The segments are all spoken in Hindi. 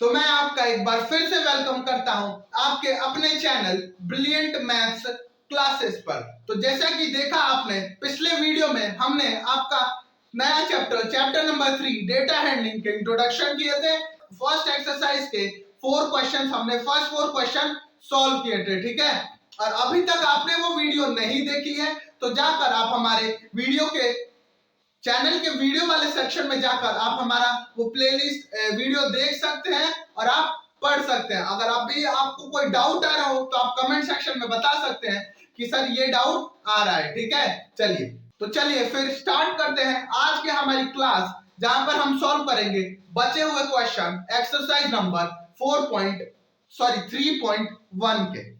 तो मैं आपका एक बार फिर से वेलकम करता हूं आपके अपने चैनल ब्रिलियंट मैथ्स क्लासेस पर। तो जैसा कि देखा आपने पिछले वीडियो में हमने आपका नया चैप्टर नंबर 3 डेटा हैंडलिंग के इंट्रोडक्शन किए थे। फर्स्ट एक्सरसाइज के 4 क्वेश्चन हमने फर्स्ट 4 क्वेश्चन सॉल्व किए थे, ठीक है। और अभी तक आपने वो वीडियो नहीं देखी है तो जाकर आप हमारे वीडियो के चैनल के वीडियो वाले सेक्शन में जाकर आप हमारा वो प्लेलिस्ट वीडियो देख सकते हैं और आप पढ़ सकते हैं। अगर आपको कोई डाउट आ रहा हो तो आप कमेंट सेक्शन में बता सकते हैं कि सर ये डाउट आ रहा है, ठीक है। चलिए फिर स्टार्ट करते हैं आज के हमारी क्लास, जहां पर हम सॉल्व करेंगे बचे हुए क्वेश्चन एक्सरसाइज नंबर 3.1 के।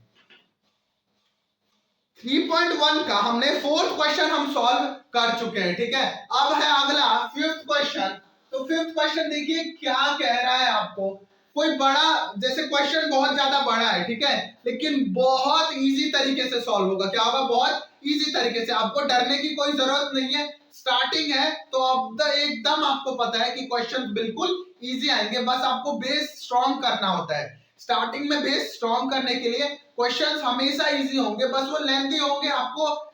3.1 का हमने 4th क्वेश्चन हम सॉल्व कर चुके हैं, ठीक है। अब है अगला 5th क्वेश्चन। तो 5th क्वेश्चन देखिए क्या कह रहा है आपको। कोई बड़ा जैसे क्वेश्चन बहुत ज्यादा बड़ा है, ठीक है, लेकिन बहुत इजी तरीके से सॉल्व होगा। क्या होगा? बहुत इजी तरीके से, आपको डरने की कोई जरूरत नहीं है। स्टार्टिंग है तो अब एकदम आपको पता है कि क्वेश्चन बिल्कुल इजी आएंगे, बस आपको बेस स्ट्रॉन्ग करना होता है। स्टार्टिंग में बेस स्ट्रॉन्ग करने के लिए क्वेश्चंस हमेशा इजी होंगे, बस वो लेंथी होंगे। आपको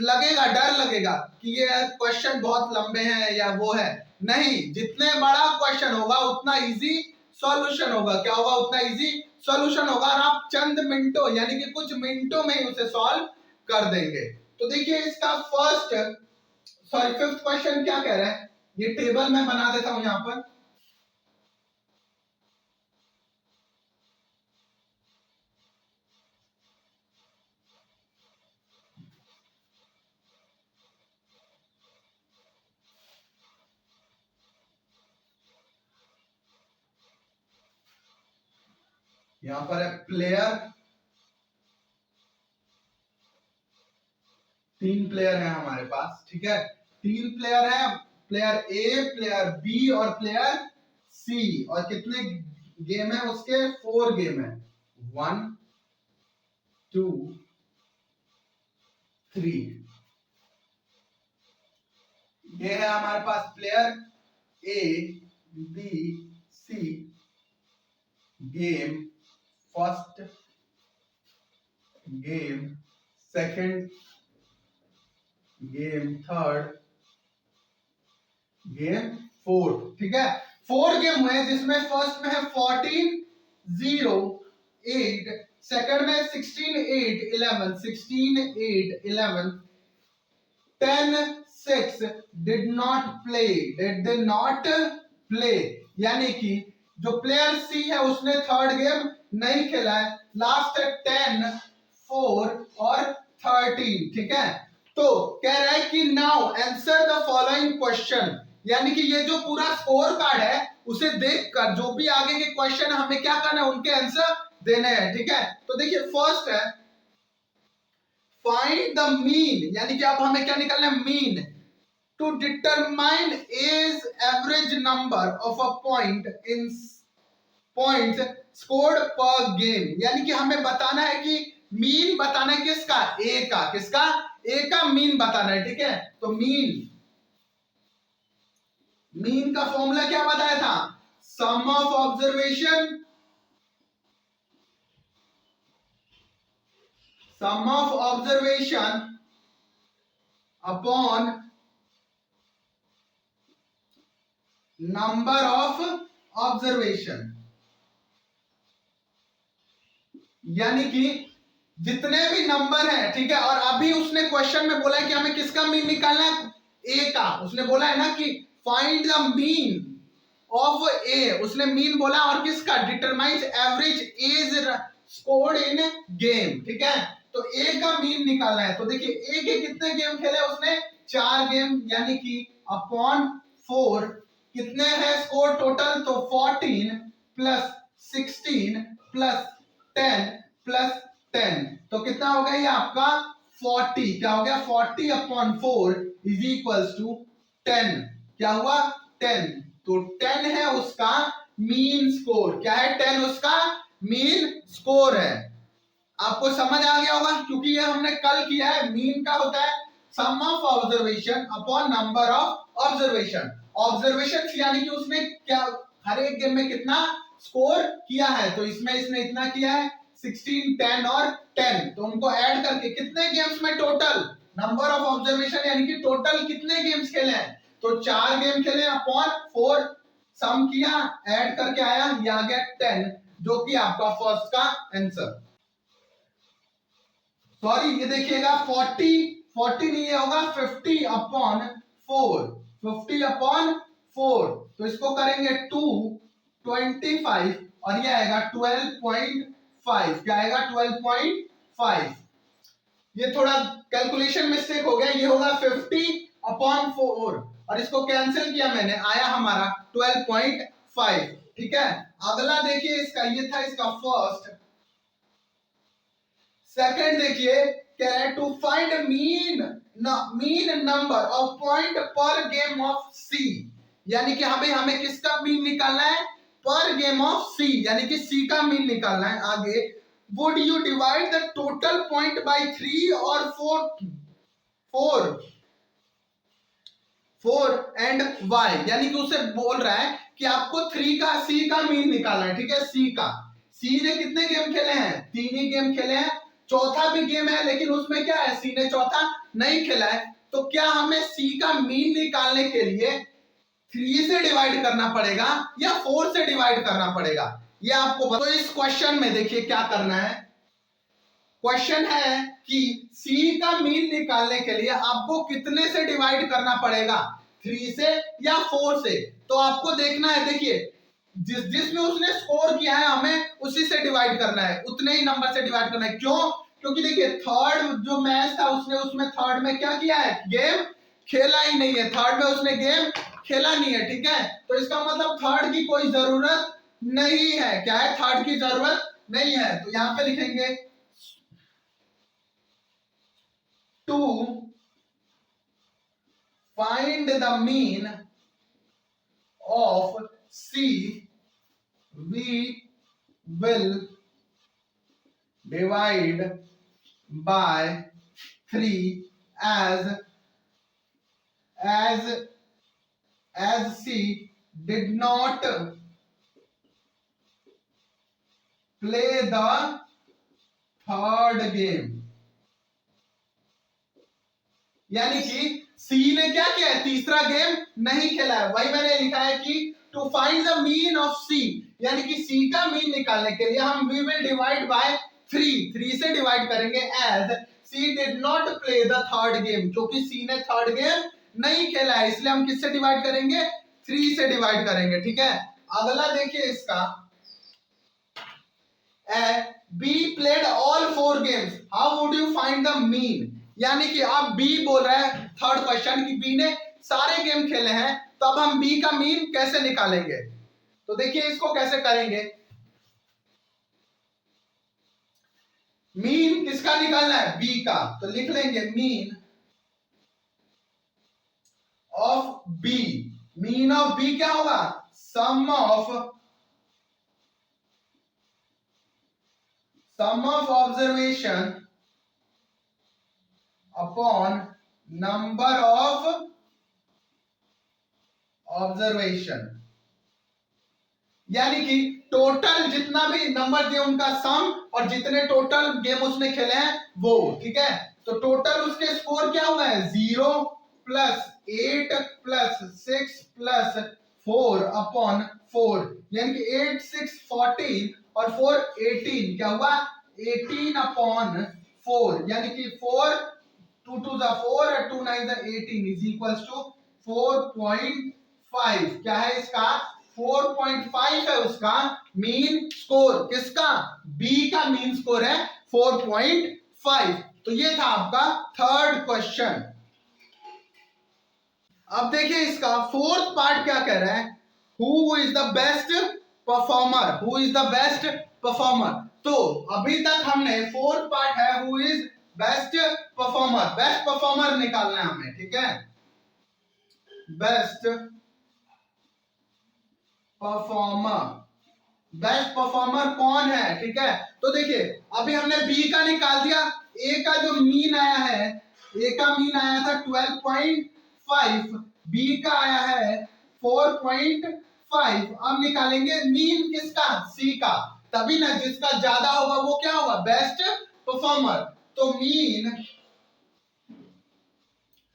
लगेगा, डर लगेगा कि ये क्वेश्चन बहुत लंबे हैं या वो है। नहीं, जितने बड़ा क्वेश्चन होगा उतना इजी सॉल्यूशन होगा। क्या होगा? उतना इजी सॉल्यूशन होगा और आप चंद मिनटों यानी कि कुछ मिनटों में ही उसे सॉल्व कर देंगे। तो देखिए इसका 5th क्वेश्चन क्या कह रहा है, ये टेबल मैं बना देता हूं यहां पर। यहां पर है प्लेयर, 3 प्लेयर है हमारे पास, ठीक है। 3 प्लेयर है, प्लेयर ए, प्लेयर बी और प्लेयर सी। और कितने गेम है उसके? 4 गेम है। 1 2 3। ये है हमारे पास player A B C, game first, game second, game third, game fourth, ठीक है। 4 गेम हुए जिसमें फर्स्ट में है 14 0 8, सेकंड में 16 8 11 16 8 11 10 6 did not play, यानी कि जो प्लेयर सी है उसने थर्ड गेम नहीं खेला है। लास्ट है 10 4 और 13, ठीक है। तो कह रहा है कि now answer the following question, यानी कि ये जो पूरा स्कोर कार्ड है उसे देखकर जो भी आगे के क्वेश्चन हमें क्या करना है, उनके आंसर देने हैं, ठीक है। तो देखिए फर्स्ट है फाइंड द मीन, यानी कि अब हमें क्या निकालना है? Mean to determine is average number of a point in points scored per game, यानी कि हमें बताना है कि मीन बताना है किसका? ए का। किसका? ए का मीन बताना है, ठीक है। तो मीन का फॉर्मूला क्या बताया था? Sum of observation upon number of observation, यानी कि जितने भी नंबर हैं, ठीक है। और अभी उसने क्वेश्चन में बोला है कि हमें किसका मीन निकालना है? ए का। उसने बोला है ना कि फाइंड द मीन ऑफ ए, उसने मीन बोला, और किसका? Determines average age scored in game, ठीक है। तो ए का मीन निकालना है। तो देखिए ए के कितने गेम खेले उसने? 4 गेम, यानी कि अपॉन 4 कितने हैं स्कोर टोटल? तो 14 प्लस 16 प्लस 10 प्लस 10, तो कितना हो गया ये आपका? 40। क्या हो गया? 40 अपॉन 4 इज इक्वल्स टू 10। क्या हुआ? 10। तो 10 है उसका मीन स्कोर। क्या है? 10 उसका मीन स्कोर है। आपको समझ आ गया होगा क्योंकि ये हमने कल किया है। मीन का होता है sum of observation upon number of observation. Observation यानी कि उसने क्या हर एक गेम में कितना स्कोर किया है। तो इसमें इसने इतना किया है 16, 10 और 10, तो उनको ऐड करके कितने गेम्स में टोटल नंबर ऑफ ऑब्जर्वेशन यानी कि टोटल कितने गेम्स खेले हैं, तो 4 गेम खेले अपॉन 4 सम किया ऐड करके आया, ये आ गया 10, जो कि आपका फर्स्ट का आंसर। सॉरी ये देखिएगा 40 नहीं होगा 50 अपॉन 4, 50 अपॉन 4, तो इसको करेंगे 225 और ये आएगा 12.5, क्या आएगा 12.5। ये थोड़ा कैलकुलेशन मिस्टेक हो गया, ये होगा 50 अपॉन 4 और इसको कैंसिल किया मैंने, आया हमारा 12.5। ठीक है, अगला देखिए इसका, ये था इसका फर्स्ट। सेकंड देखिए कह रहे हैं to find mean number of point per game of C, यानी कि हमें किसका मीन निकालना है, पर गेम ऑफ सी, यानी कि सी का मीन निकालना है। आगे would you divide the total point by 3 और 4 एंड वाई, यानी कि उसे बोल रहा है कि आपको 3 का सी का मीन निकालना है। ठीक है, सी ने कितने गेम खेले हैं, 3 ही गेम खेले हैं, चौथा भी गेम है लेकिन उसमें क्या है, सी ने चौथा नहीं खेला है। तो क्या हमें सी का मीन निकालने के लिए 3 से डिवाइड करना पड़ेगा या 4 से डिवाइड करना पड़ेगा, ये आपको तो इस क्वेश्चन में देखिए क्या करना है। क्वेश्चन है कि सी का मीन निकालने के लिए आपको कितने से डिवाइड करना पड़ेगा, 3 से या 4 से। तो आपको देखना है, देखिए जिसमें उसने स्कोर किया है हमें उसी से डिवाइड करना है, उतने ही नंबर से डिवाइड करना है। क्यों, क्योंकि देखिए थर्ड जो मैच था उसमें थर्ड में क्या किया है, गेम खेला ही नहीं है, थर्ड में उसने गेम खेला नहीं है। ठीक है, तो इसका मतलब थर्ड की कोई जरूरत नहीं है, क्या है, थर्ड की जरूरत नहीं है। तो यहां पे लिखेंगे to find the mean of C we will divide by 3 as she did not play the third game, यानी कि सी ने क्या किया है, तीसरा गेम नहीं खेला है। वही मैंने लिखा है कि to find the mean of C, यानी कि सी का मीन निकालने के लिए हम वी विल डिवाइड बाय 3 से डिवाइड करेंगे, as C did not play the third game, क्योंकि सी ने थर्ड गेम नहीं खेला है, इसलिए हम किससे डिवाइड करेंगे, 3 से डिवाइड करेंगे। ठीक है, अगला देखिए इसका, be played all 4 games, how would you find the mean, यानी कि आप बी बोल रहे हैं थर्ड क्वेश्चन की बी ने सारे गेम खेले हैं, तो अब हम बी का मीन कैसे निकालेंगे। तो देखिए इसको कैसे करेंगे, मीन किसका निकालना है, बी का, तो लिख लेंगे mean of B, mean of B क्या होगा, sum of observation upon number of observation, यानी कि टोटल जितना भी नंबर दिए उनका सम और जितने टोटल गेम उसने खेले हैं वो। ठीक है, तो टोटल उसके स्कोर क्या हुआ है, 0 प्लस 8 प्लस 6 प्लस 4 अपॉन 4, यानी कि 8 6 14 और 4 18, क्या हुआ 18 अपॉन 4, यानी कि 4 2 2 द 4 और 2 9 द 18 इज इक्वल्स टू 4.5, क्या है इसका 4.5 है उसका मीन स्कोर, किसका, बी का मीन स्कोर है 4.5। तो ये था आपका थर्ड क्वेश्चन। अब देखिए इसका फोर्थ पार्ट क्या कह रहा है, who is the best performer, who is the best performer. तो अभी तक हमने फोर्थ पार्ट है who is best performer, best performer निकालना है हमें। ठीक है, बेस्ट परफॉर्मर, बेस्ट परफॉर्मर कौन है। ठीक है, तो देखिए अभी हमने बी का निकाल दिया, ए का जो मीन आया है, ए का मीन आया था 12.5, बी का आया है 4.5, 5। अब निकालेंगे मीन किसका, सी का, तभी ना जिसका ज्यादा होगा वो क्या होगा, बेस्ट परफॉर्मर। तो मीन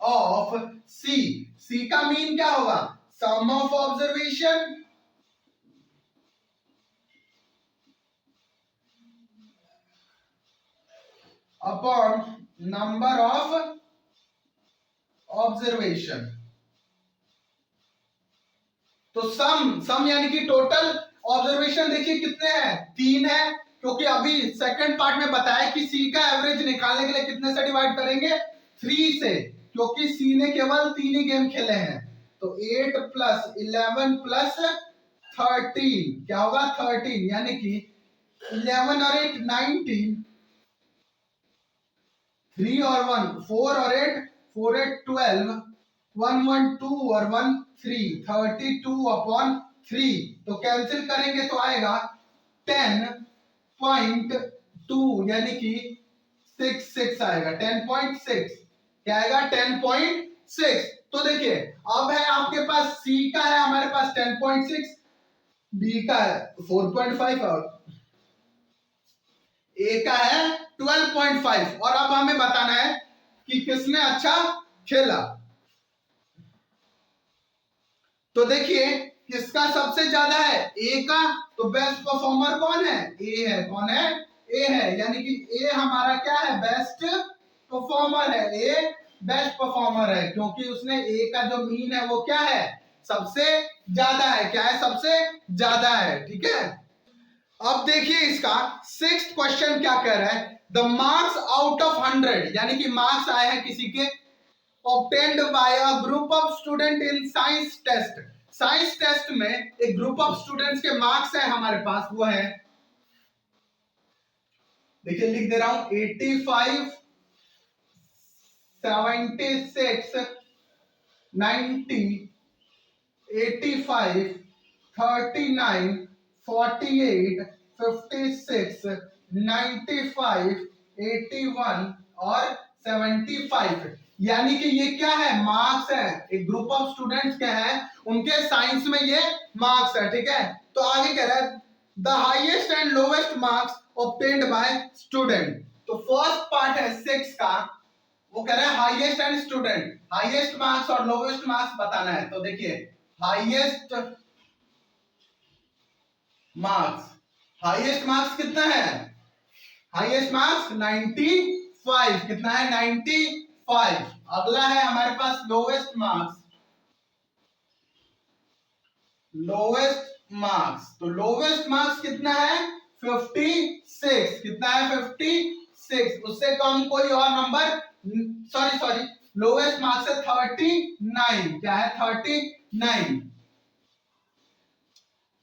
ऑफ सी, सी का मीन क्या होगा, sum of observation upon number of observation. तो सम यानी कि टोटल ऑब्जर्वेशन देखिए कितने हैं, 3 है, क्योंकि अभी सेकंड पार्ट में बताया कि सी का एवरेज निकालने के लिए कितने से डिवाइड करेंगे, 3 से, क्योंकि सी ने केवल 3 ही गेम खेले हैं। तो 8 प्लस 11 प्लस 13 क्या होगा, 13, यानी कि 11 और 8 19, 3 और 1 4 और 8 4 8 12, 1 1 2 और 1 3, 32 अपॉन 3। तो कैंसिल करेंगे तो आएगा 10.2, यानी कि 6 आएगा, 10.6 क्या आएगा, 10.6। तो देखिए अब है आपके पास सी का है हमारे पास 10.6, बी का है 4.5 और ए का है 12.5। और अब हमें बताना है कि किसने अच्छा खेला। तो देखिए किसका सबसे ज्यादा है, ए का, तो बेस्ट परफॉर्मर कौन है, ए है, कौन है, ए है, यानी कि ए हमारा क्या है, बेस्ट परफॉर्मर है, ए बेस्ट परफॉर्मर है, क्योंकि उसने ए का जो मीन है वो क्या है, सबसे ज्यादा है, क्या है, सबसे ज्यादा है, ठीक है। अब देखिए इसका 6th क्वेश्चन क्या कह रहा है, द मार्क्स आउट ऑफ 100, यानी कि मार्क्स आए हैं किसी के obtained by a group of student in science test। Science test में एक ग्रुप ऑफ स्टूडेंट्स के मार्क्स है हमारे पास, वो है, देखिए लिख दे रहा हूं, 85 76 90 85 39 48 56 95 81 और 75। यानी कि ये क्या है, मार्क्स है, एक ग्रुप ऑफ स्टूडेंट्स क्या है, उनके साइंस में ये मार्क्स है, ठीक है। तो आगे कह रहा है the highest and lowest marks obtained by student. तो फर्स्ट पार्ट है 6 का, वो कह रहा है highest and student, highest marks और लोवेस्ट मार्क्स बताना है। तो देखिए हाईएस्ट मार्क्स, हाईएस्ट मार्क्स कितना है, हाईएस्ट मार्क्स 95, कितना है, 95। अगला है हमारे पास लोवेस्ट मार्क्स, लोवेस्ट मार्क्स, तो लोवेस्ट मार्क्स कितना है, 56, कितना है, 56, उससे कम कोई और नंबर, सॉरी लोवेस्ट मार्क्स है 39, क्या है, 39,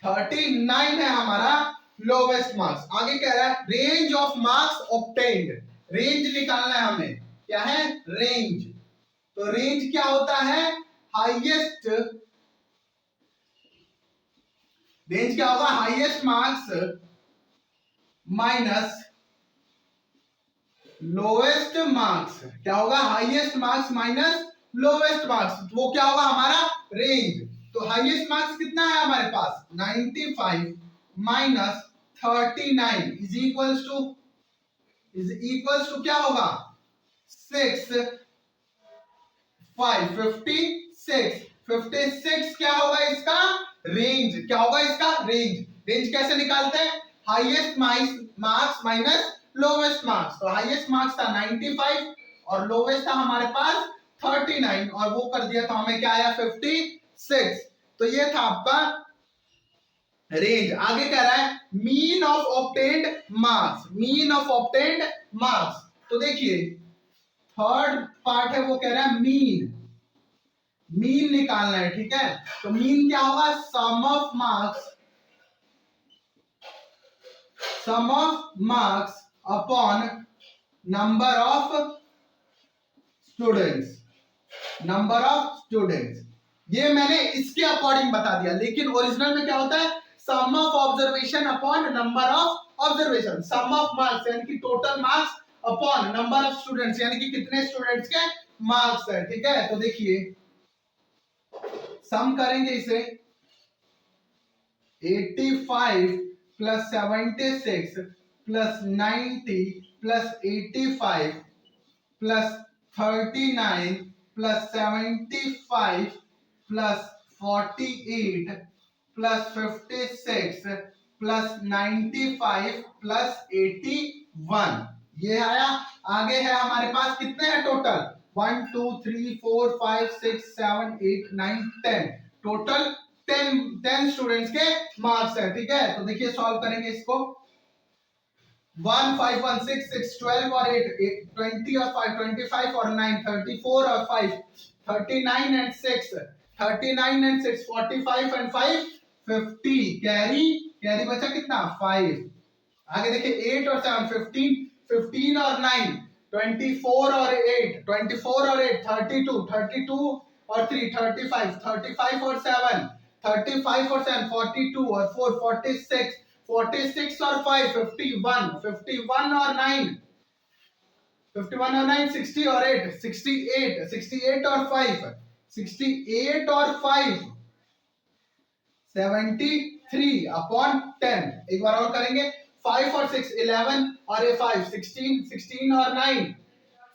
39 है हमारा लोवेस्ट मार्क्स। आगे कह रहा है range of marks obtained, range निकालना है हमें, क्या है, रेंज। तो रेंज क्या होता है, हाईएस्ट, रेंज क्या होगा, highest marks minus lowest marks, क्या होगा, highest marks minus lowest marks, वो क्या होगा हमारा रेंज। तो हाईएस्ट मार्क्स कितना है हमारे पास, 95 माइनस 39 इज इक्वल्स टू क्या होगा, 6 5 56, 56 क्या होगा इसका रेंज, क्या होगा इसका रेंज। रेंज कैसे निकालते हैं, highest marks minus lowest marks. तो हाईएस्ट मार्क्स था 95 और लोवेस्ट था हमारे पास 39, और वो कर दिया तो हमें क्या आया, 56। तो ये था आपका रेंज। आगे कह रहा है mean of obtained marks, mean of obtained marks. तो देखिए थर्ड पार्ट है, वो कह रहा है मीन, मीन निकालना है, ठीक है। तो मीन क्या होगा, sum of marks, sum of marks upon number of students, number of students. ये मैंने इसके अकॉर्डिंग बता दिया, लेकिन ओरिजिनल में क्या होता है, sum of observation upon number of observation, sum of marks यानी कि total marks upon number of students, यानी कि कितने स्टूडेंट्स के मार्क्स है, ठीक है। तो देखिए सम करेंगे इसे, 85 plus 76 plus 90 plus 85 plus 39 plus 75 plus 48 plus 56 plus 95 plus 81। ये आया। आगे है हमारे पास कितने हैं टोटल, 1 2 3 4 5 6 7 8 9 10, टोटल 10 स्टूडेंट्स के मार्क्स है। ठीक है, तो देखिए सॉल्व करेंगे इसको। 1 5 1 6 6 12 और 8 20 और 5 25 और 9 34 और 5 39 and 6 39 and 6 45 and 5 50, carry carry बचा कितना 5। आगे देखिए 8 और 7 15 15 और 9 24 और 8 24 और 8 32 32 और 3 35 35 और 7 35 और 7 42 और 4 46 46 और 5 51 51 और 9 51 और 9 60 और 8 68 68 और 5 68 और 5 73 अपॉन 10। एक बार और करेंगे, 5 और 6 11 और ये 5 16 16 और 9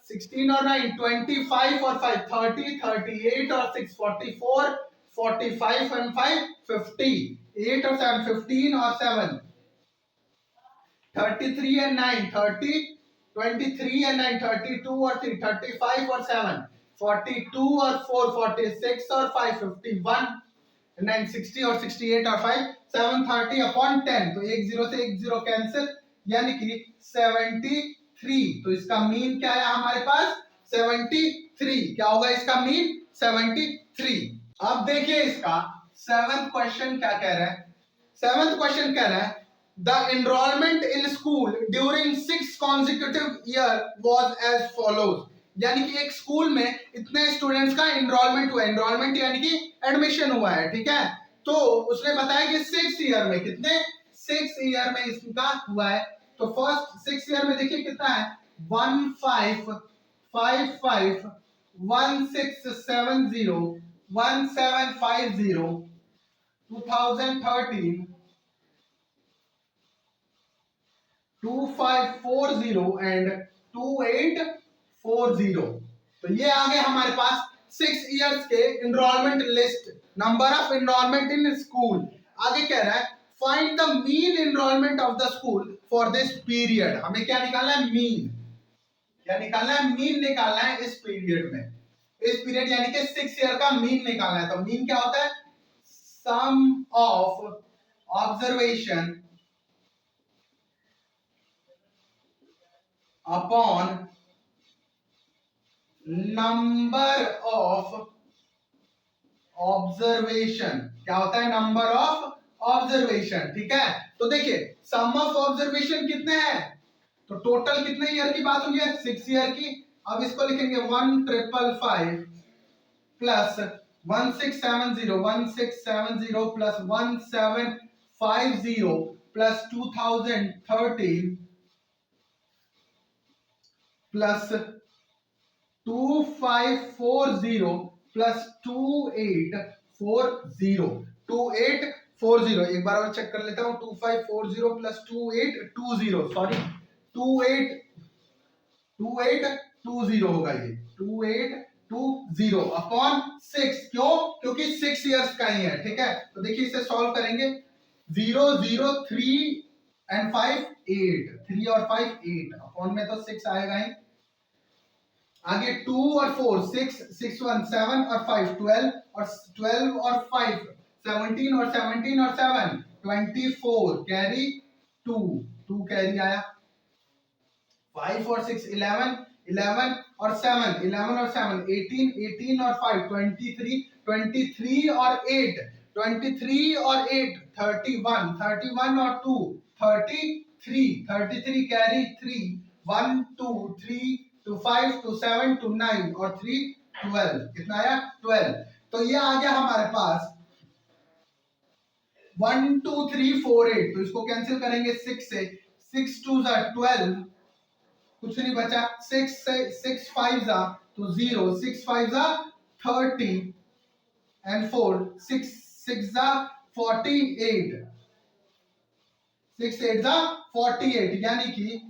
16 और 9 25 और 5 30 38 और 6 44 45 and 5 50 8 और 7 15 और 7 33 and 9 30 23 and 9 32 और 3 35 और 7 42 और 4 46 और 5 51 9 60 और 68 और 5 730 अपॉन 10। तो एक जीरो से एक जीरो कैंसिल, यानी कि 73। तो इसका मीन क्या है हमारे पास 73। क्या होगा इसका मीन 73। अब देखिए इसका सेवंथ क्वेश्चन क्या कह रहा है। सेवंथ क्वेश्चन कह रहा है the enrolment in school during 6 consecutive year was as follows. यानी कि एक स्कूल में इतने स्टूडेंट्स का एनरोलमेंट हुआ है, एनरोलमेंट यानी कि एडमिशन हुआ है। ठीक है, तो उसने बताया कि 6 ईयर में कितने 6 ईयर में इसका हुआ है। तो फर्स्ट 6 ईयर में देखिए कितना है 1 5 5 5 1 6 7 0 1 7 5 0 2013 2540 एंड 2840। तो ये आ गए हमारे पास 6 इयर्स के enrolment list, number of enrolment in school. आगे कह रहा है find the mean enrolment of the school for this period. हमें क्या निकालना है मीन, क्या निकालना है मीन निकालना है इस पीरियड में। इस पीरियड यानी कि 6 ईयर का मीन निकालना है। तो मीन क्या होता है sum of observation upon number of observation. क्या होता है नंबर ऑफ ऑब्जर्वेशन। ठीक है, तो देखिए सम ऑफ ऑब्जर्वेशन कितने हैं, तो टोटल कितने ईयर की बात हुई है 6 ईयर की। अब इसको लिखेंगे 1555 plus 1670 plus 1750 plus 2013 plus 2540 plus 2840 2840। एक बार और चेक कर लेता हूं 2540 प्लस 2820 सॉरी 2820 होगा ये 2820 अपॉन 6। क्यों, क्योंकि 6 इयर्स का ही है। ठीक है, तो देखिए इसे सॉल्व करेंगे 0 0 3 एंड 5 8 3 और 5 8 अपॉन में तो 6 आएगा ही। आगे 2 और 4 6 6 1 7 और 5 12 और 12 और 5 17 और 17 और 7 24 कैरी 2 2 कैरी आया। 5 और 6 11 11 और 7 11 और 7 18 18 और 5 23 23 और 8 23 और 8 31 31 और 2 33 33 कैरी 3 1 2 3 to 5 to 7 to 9 और 3 12। कितना आया 12। तो ये आ गया हमारे पास 1 2 3 4 8। तो इसको कैंसिल करेंगे 6 से 6 2 12 कुछ नहीं बचा 6 से 6 5 तो 0 6 5 30 and 4 6 6 48 6 8 जा 48, यानी कि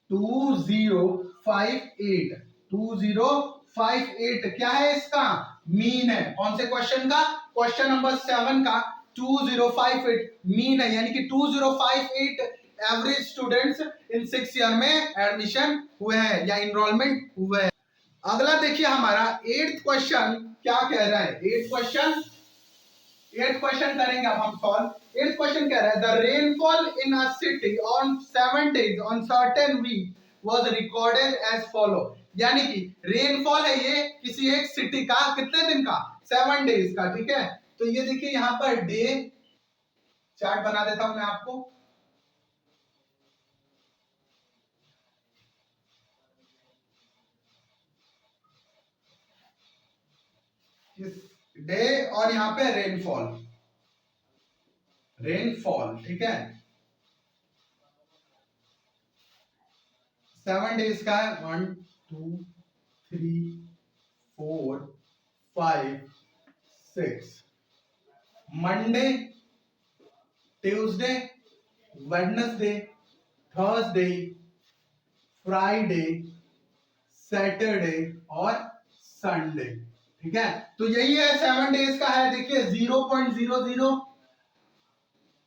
2058 2058 क्या है इसका मीन है। कौन से क्वेश्चन का? क्वेश्चन नंबर 7 का 2058 मीन है, यानी कि 2058 एवरेज स्टूडेंट्स इन 6 ईयर में एडमिशन हुए हैं या इनरोलमेंट हुए हैं। अगला देखिए हमारा 8th क्वेश्चन क्या कह रहा है। 8th क्वेश्चन करेंगे अब हम सॉल्व। 8th क्वेश्चन कह रहा है the rainfall in a city on 7 days on certain week was recorded as follow, यानी कि रेनफॉल है ये किसी एक सिटी का कितने दिन का? 7 डेज का, ठीक है। तो ये देखिए यहां पर डे चार्ट बना देता हूं मैं आपको। डे और यहां पे रेनफॉल, ठीक है। 7 डेज का है 1 2 3 4 5 6 Monday, Tuesday, Wednesday, Thursday, Friday, Saturday और संडे, ठीक है। तो यही है 7 डेज का है। देखिए 0.00,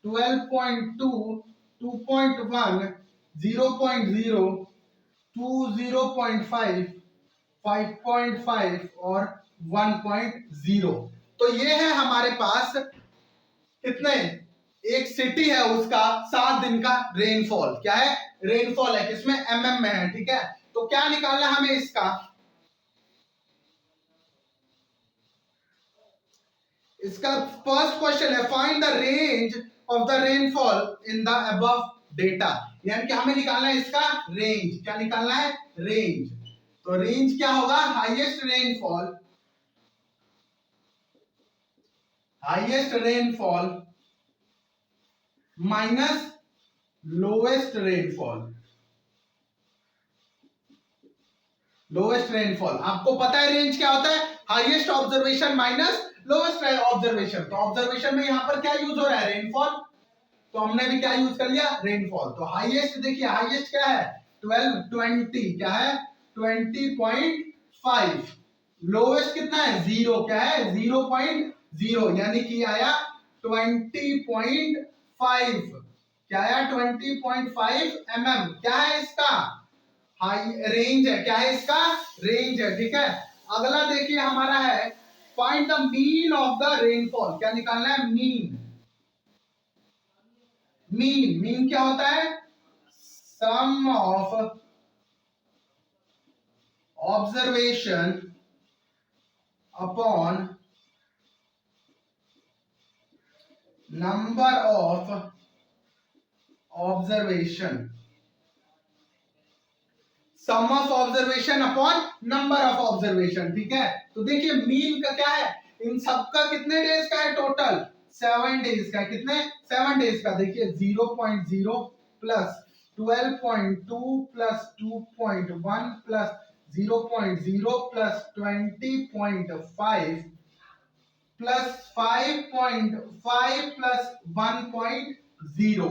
12.2, 2.1, 0.0, 2, 0.5, 5.5 और 1.0। तो ये है हमारे पास कितने, एक सिटी है उसका 7 दिन का रेनफॉल। क्या है? रेनफॉल है, किसमें? एमएम में है, ठीक है। तो क्या निकालना है हमें इसका? इसका फर्स्ट क्वेश्चन है find the range of the rainfall in the above data, यानी कि हमें निकालना है इसका रेंज। क्या निकालना है? रेंज। तो रेंज क्या होगा? Highest rainfall minus lowest rainfall. Lowest rainfall, आपको पता है रेंज क्या होता है? Highest observation minus lowest observation. तो ऑब्जर्वेशन में यहां पर क्या यूज हो रहा है? रेनफॉल। तो हमने भी क्या यूज कर लिया? रेनफॉल। तो हाईएस्ट देखिए, हाईएस्ट क्या है? 12 20, क्या है? 20.5। लोएस्ट कितना है? 0, क्या है? 0.0, यानी कि आया 20.5। क्या आया? 20.5 mm। क्या है इसका? हाई रेंज है। क्या है इसका? रेंज है, ठीक है। अगला देखिए हमारा है find the mean of the rainfall. क्या निकालना है? मीन क्या होता है? Sum of observation upon number of observation. Sum of observation upon number of observation, ठीक है। तो देखिए मीन का क्या है? इन सबका कितने डेज का है टोटल? 7 डेज का। कितने? 7 डेज का। देखिए 0.0 plus 12.2 plus 2.1 plus 0.0 plus 20.5 plus 5.5 plus 1.0।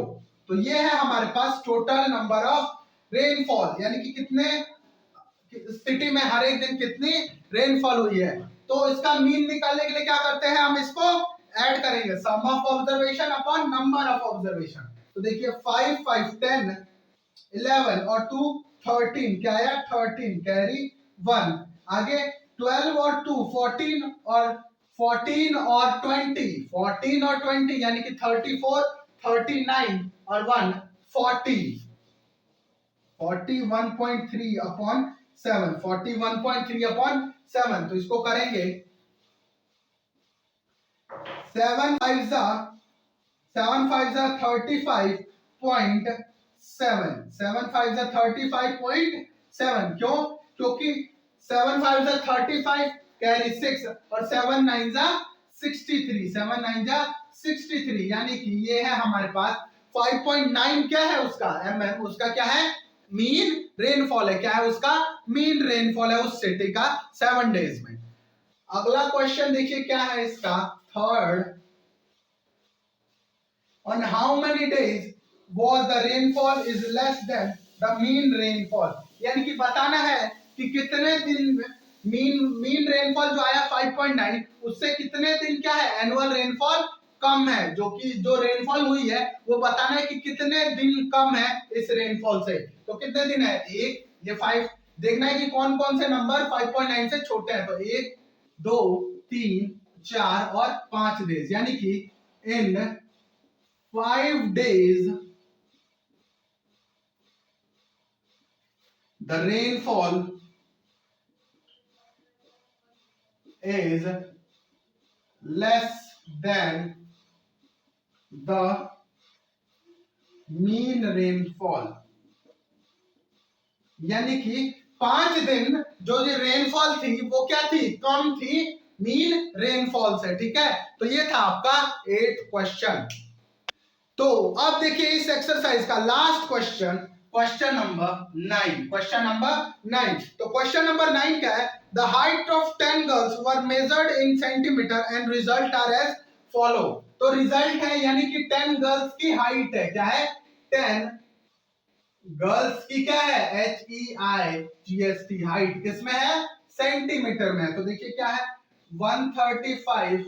तो ये है हमारे पास टोटल नंबर ऑफ रेनफॉल, यानी कि कितने सिटी में हर एक दिन कितनी रेनफॉल हुई है। तो इसका मीन निकालने के लिए क्या करते हैं? हम इसको ऐड करेंगे, sum of observation upon number of observation. तो देखिए 5 5 10 11 और 2 13, क्या है? 13 कैरी 1। आगे 12 और 2 14 और 14 और 20 यानी कि 34 39 और 1 40। 41.3 अपॉन 7, 41.3 अपॉन 7। तो इसको करेंगे 7 5 जा 35.7, 7 5 जा 35.7। क्यों? क्योंकि 7 5 जा 35 कैरी 6 और 7 9 जा 63, 7 9 जा 63, यानी कि ये है हमारे पास 5.9। क्या है उसका? mm। उसका क्या है? मीन रेनफॉल है। क्या है उसका? मीन रेनफॉल है उस सिटी का 7 डेज में। अगला क्वेश्चन देखिए क्या है इसका, third on how many days was the rainfall is less than the mean rainfall, यानी कि बताना है कि कितने दिन में मीन रेनफॉल जो आया 5.9 उससे कितने दिन क्या है एनुअल रेनफॉल कम है, जो कि जो रेनफॉल हुई है वो बताना है कि कितने दिन कम है इस रेनफॉल से। तो कितने दिन है, एक, ये 5 देखना है कि कौन कौन से नंबर 5.9 से छोटे हैं। तो 1 2 3 4 और 5 डेज, यानी कि इन 5 days the rainfall is less than the mean rainfall, यानी कि 5 दिन जो ये रेनफॉल थी वो क्या थी, कम थी मीन रेनफॉल से। ठीक है, तो ये था आपका 8th क्वेश्चन। तो अब देखिए इस एक्सरसाइज का लास्ट क्वेश्चन, क्वेश्चन नंबर 9। तो क्वेश्चन नंबर 9 क्या है, the height of 10 girls were measured in centimetre and result are as follow. तो रिजल्ट है यानी कि 10 गर्ल्स की हाइट है, क्या है 10 गर्ल्स की क्या है HEIGST हाइट किसमें है, सेंटीमीटर में है। तो देखिए क्या है 135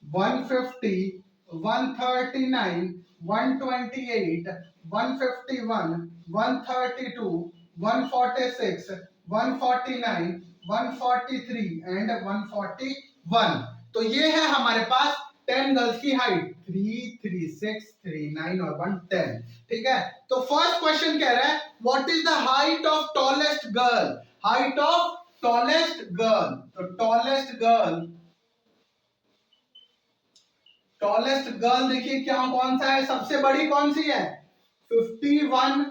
150 139 128 151 132 146 149 143 एंड 141। तो ये है हमारे पास 10 गर्ल्स की हाइट 3 3 6 3 9 और 1 10। ठीक है, तो फर्स्ट क्वेश्चन कह रहा है what is the height of tallest girl, height of tallest girl. तो टॉलेस्ट गर्ल देखिए क्या कौन सा है, सबसे बड़ी कौन सी है 51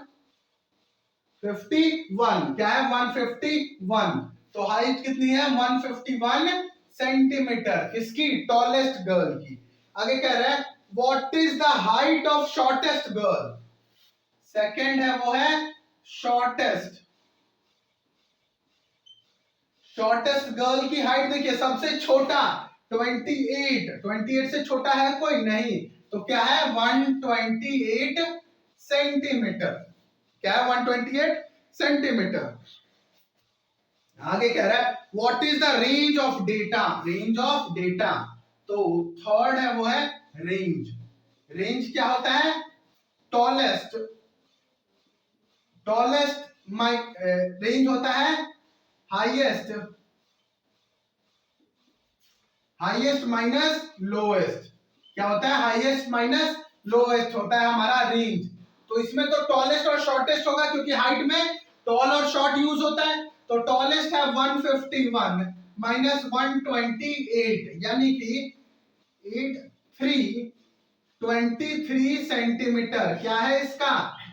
क्या है 151। तो हाइट कितनी है 151 सेंटीमीटर किसकी, टॉलेस्ट गर्ल की। आगे कह रहा है what is the height of shortest girl, second है वो है शॉर्टेस्ट गर्ल की हाइट देखिए सबसे छोटा 28 से छोटा है कोई नहीं, तो क्या है 128 सेंटीमीटर, क्या है 128 सेंटीमीटर। आगे कह रहा है what is the range of data, तो थर्ड है वो है रेंज क्या होता है टॉलेस्ट रेंज होता है हाईएस्ट माइनस लोएस्ट, क्या होता है हाईएस्ट माइनस लोएस्ट होता है हमारा रेंज। तो इसमें तो टॉलेस्ट और शॉर्टेस्ट होगा क्योंकि हाइट में टॉल और शॉर्ट यूज होता है। तो टॉलेस्ट है 151 माइनस 128 यानी कि 23 सेंटीमीटर क्या है इसका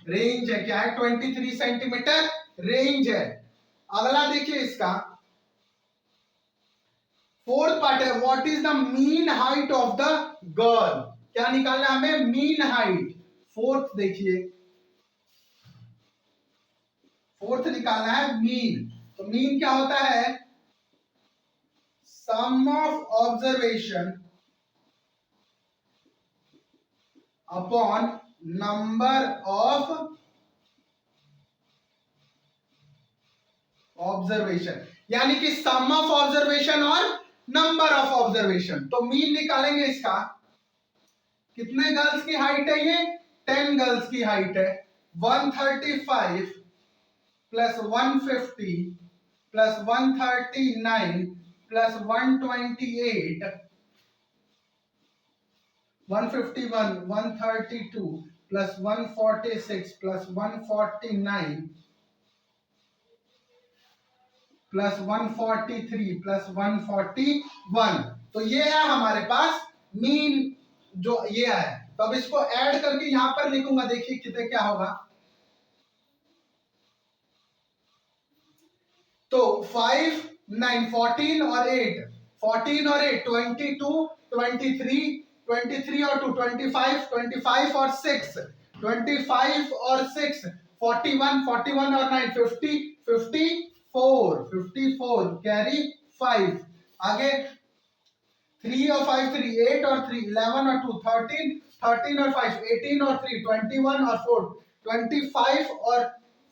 रेंज है, क्या है 23 सेंटीमीटर रेंज है। अगला देखिए इसका फोर्थ पार्ट है what is the mean height of the girl, क्या निकालना है हमें मीन हाइट। फोर्थ देखिए फोर्थ निकालना है मीन, तो मीन क्या होता है sum of observation upon number of observation, यानी कि सम ऑफ ऑब्जर्वेशन और नंबर ऑफ ऑब्जर्वेशन। तो मीन निकालेंगे इसका, कितने गर्ल्स की हाइट है ये 10 गर्ल्स की हाइट है 135 plus 150 plus 139 plus 128 151 132 plus 146 plus 149 plus 143 plus 141। तो ये है हमारे पास मीन जो ये है। तो अब इसको ऐड करके यहां पर लिखूंगा, देखिए कितने क्या होगा। तो 5 9 14 और 8 22 23 और 2 25 25 और 6 25 और 6 41 41 और 9 50 54 कैरी 5। आगे 3 और 5 3 8 और 3 11 और 2 13 13 और 5, 18 और 3, 21 और 4, 25 और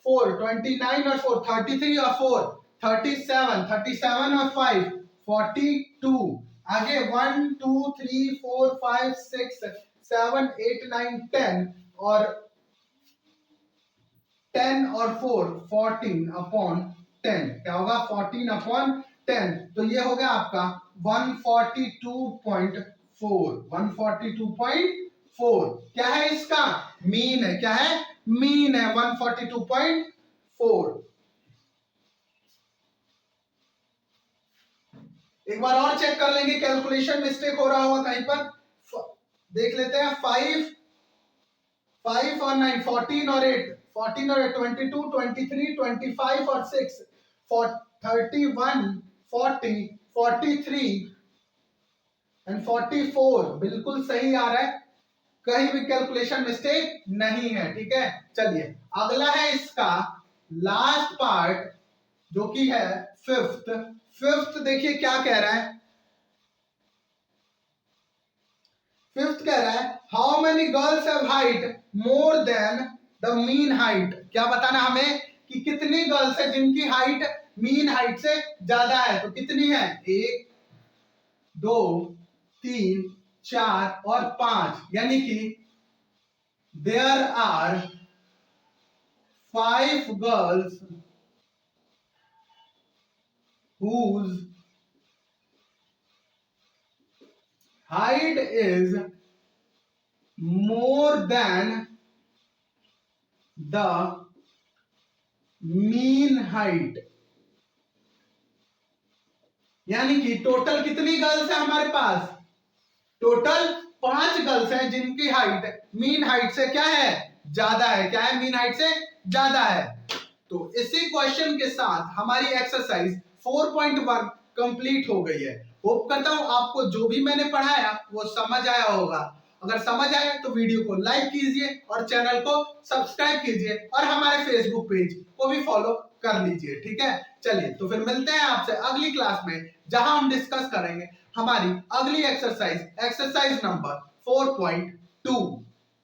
4, 29 और 4, 33 और 4, 37, 37 और 5, 42, आगे 1 2 3 4 5 6 7 8 9 10 और 10 और 4, 14 अपॉन 10, क्या होगा 14 अपॉन 10, तो ये हो गया आपका 142.4, 142.4 क्या है इसका मीन है, क्या है मीन है 142.4। एक बार और चेक कर लेंगे, कैलकुलेशन मिस्टेक हो रहा होगा कहीं पर, देख लेते हैं। 5 और 9, 14 और 8, 14 और 8, 22, 23, 25 और 6, 31, 40, 43 एंड 44 बिल्कुल सही आ रहा है, कहीं भी कैलकुलेशन मिस्टेक नहीं है। ठीक है, चलिए अगला है इसका लास्ट पार्ट जो कि है फिफ्थ देखिए क्या कह रहा है। फिफ्थ कह रहा है how many girls have height more than the mean height, क्या बताना हमें कि कितनी गर्ल्स है जिनकी हाइट मीन हाइट से ज्यादा है, तो कितनी है 1 2 3 4 और 5, यानी कि there are 5 girls whose height is more than the mean height, यानी कि टोटल कितनी गर्ल्स है हमारे पास, टोटल 5 गर्ल्स हैं जिनकी हाइट मीन हाइट से क्या है ज्यादा है, क्या है मीन हाइट से ज्यादा है। तो इसी क्वेश्चन के साथ हमारी एक्सरसाइज 4.1 कंप्लीट हो गई है। होप करता हूं आपको जो भी मैंने पढ़ाया वो समझ आया होगा। अगर समझ आया तो वीडियो को लाइक कीजिए और चैनल को सब्सक्राइब कीजिए और हमारे फेसबुक पेज को भी फॉलो कर लीजिए। ठीक है, चलिए तो फिर मिलते हैं आपसे अगली क्लास में, जहां हम डिस्कस करेंगे हमारी अगली एक्सरसाइज, एक्सरसाइज नंबर 4.2।